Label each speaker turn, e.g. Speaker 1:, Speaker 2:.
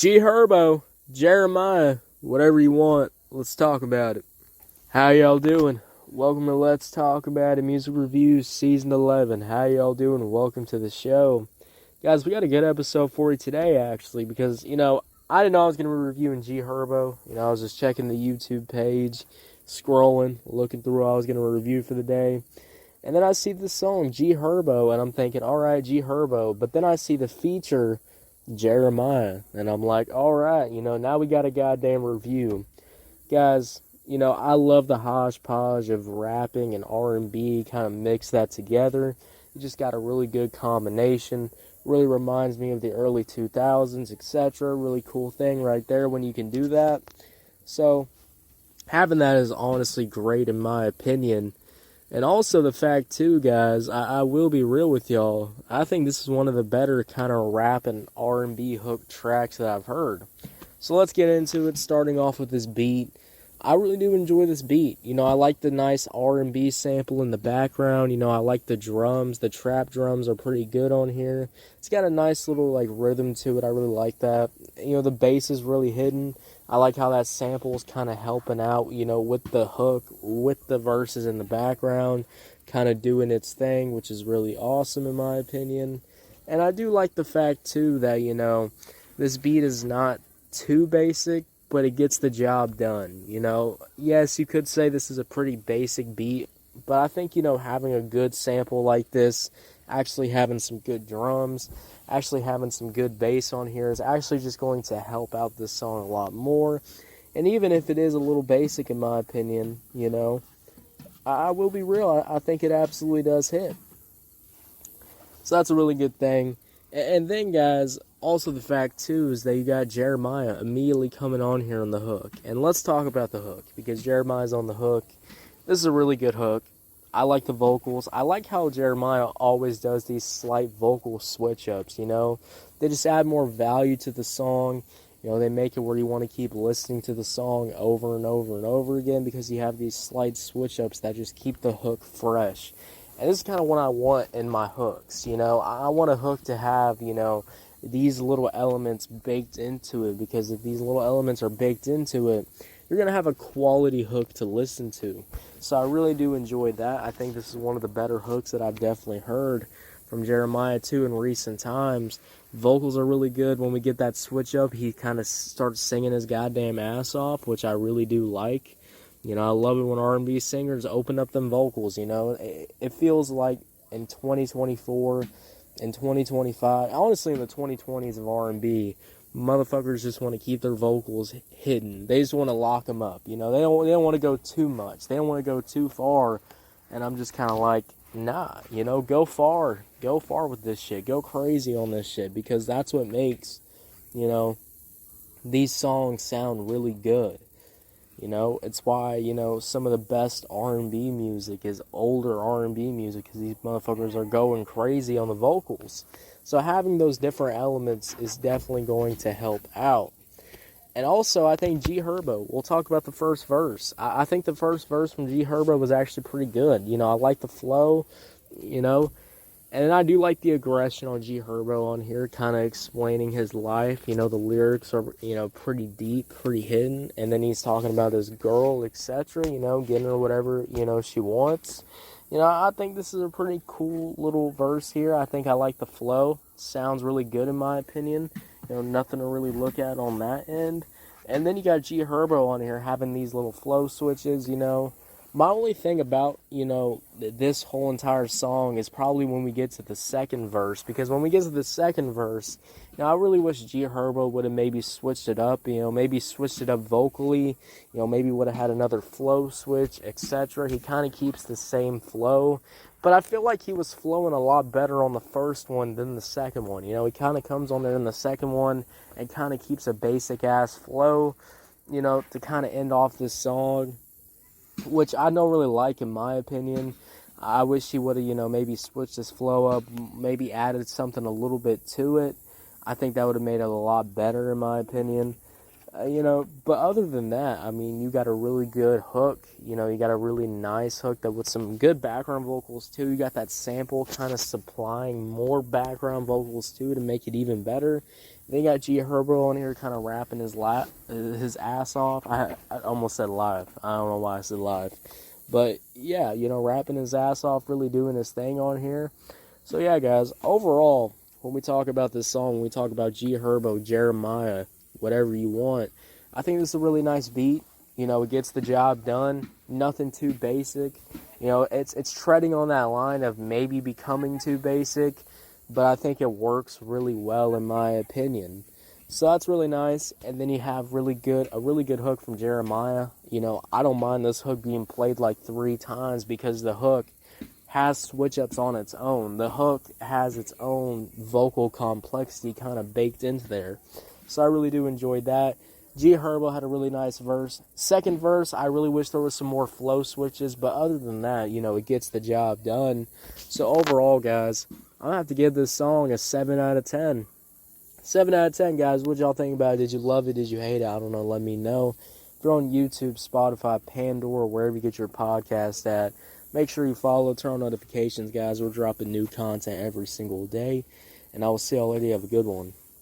Speaker 1: Herbo, Jeremiah, whatever you want, let's talk about it. How y'all doing? Welcome to Let's Talk About It Music Reviews Season 11. How y'all doing? Welcome to the show. Guys, we got a good episode for you today, actually, because, I didn't know I was going to be reviewing Herbo. I was just checking the YouTube page, scrolling, looking through what I was going to review for the day. And then I see the song, Herbo, and I'm thinking, alright, Herbo. But then I see the feature, Jeremiah, and I'm like, alright, now we got a goddamn review. Guys, I love the hodgepodge of rapping and R&B, kind of mix that together. You just got a really good combination. Really reminds me of the early 2000s, etc. Really cool thing right there when you can do that. So, having that is honestly great in my opinion. And also the fact too, guys, I will be real with y'all. I think this is one of the better kind of rap and R&B hook tracks that I've heard. So let's get into it, starting off with this beat. I really do enjoy this beat. I like the nice R&B sample in the background. I like the drums. The trap drums are pretty good on here. It's got a nice little rhythm to it. I really like that. The bass is really hidden. I like how that sample is kind of helping out, with the hook, with the verses in the background, kind of doing its thing, which is really awesome in my opinion. And I do like the fact too that, this beat is not too basic, but it gets the job done. Yes, you could say this is a pretty basic beat, but I think, having a good sample like this, actually having some good drums, actually having some good bass on here is actually just going to help out this song a lot more. And even if it is a little basic in my opinion, I will be real, I think it absolutely does hit. So that's a really good thing. And then, guys, also the fact, too, is that you got Jeremiah immediately coming on here on the hook. And let's talk about the hook, because Jeremiah's on the hook. This is a really good hook. I like the vocals. I like how Jeremiah always does these slight vocal switch-ups, They just add more value to the song. They make it where you want to keep listening to the song over and over and over again, because you have these slight switch-ups that just keep the hook fresh. And this is kind of what I want in my hooks, I want a hook to have, these little elements baked into it, because if these little elements are baked into it, you're going to have a quality hook to listen to. So I really do enjoy that. I think this is one of the better hooks that I've definitely heard from Jeremiah too in recent times. Vocals are really good. When we get that switch up, he kind of starts singing his goddamn ass off, which I really do like. I love it when R&B singers open up them vocals, It feels like in 2024, in 2025, honestly in the 2020s of R&B, motherfuckers just want to keep their vocals hidden. They just want to lock them up, They don't want to go too much. They don't want to go too far. And I'm just kind of like, nah, go far. Go far with this shit. Go crazy on this shit, because that's what makes, these songs sound really good. It's why, some of the best R&B music is older R&B music, because these motherfuckers are going crazy on the vocals. So having those different elements is definitely going to help out. And also, I think Herbo, we'll talk about the first verse. I think the first verse from Herbo was actually pretty good. I like the flow, And I do like the aggression on Herbo on here, kind of explaining his life. The lyrics are, pretty deep, pretty hidden. And then he's talking about his girl, etc., getting her whatever, she wants. I think this is a pretty cool little verse here. I think I like the flow. Sounds really good in my opinion. Nothing to really look at on that end. And then you got Herbo on here having these little flow switches, My only thing about, this whole entire song is probably when we get to the second verse. Because when we get to the second verse, I really wish Herbo would have maybe switched it up, maybe switched it up vocally, maybe would have had another flow switch, etc. He kind of keeps the same flow. But I feel like he was flowing a lot better on the first one than the second one. He kind of comes on there in the second one and kind of keeps a basic-ass flow, to kind of end off this song, which I don't really like in my opinion. I wish he would have, maybe switched his flow up, maybe added something a little bit to it. I think that would have made it a lot better in my opinion. But other than that, I mean, you got a really good hook. You got a really nice hook that with some good background vocals too. You got that sample kind of supplying more background vocals too to make it even better. Then you got G Herbo on here kind of rapping his ass off. I almost said live. I don't know why I said live. But yeah, rapping his ass off, really doing his thing on here. So yeah, guys, overall, when we talk about this song, when we talk about G Herbo, Jeremih, whatever you want, I think this is a really nice beat. It gets the job done. Nothing too basic. It's treading on that line of maybe becoming too basic, but I think it works really well in my opinion. So that's really nice. And then you have a really good hook from Jeremih. I don't mind this hook being played like 3 times because the hook has switch ups on its own. The hook has its own vocal complexity kind of baked into there. So I really do enjoy that. G Herbo had a really nice verse. Second verse, I really wish there was some more flow switches, but other than that, it gets the job done. So overall, guys, I'm gonna have to give this song a 7 out of 10. 7 out of 10, guys. What y'all think about it? Did you love it? Did you hate it? I don't know. Let me know. If you're on YouTube, Spotify, Pandora, wherever you get your podcast at, make sure you follow, turn on notifications, guys. We're dropping new content every single day. And I will see y'all later. Have a good one.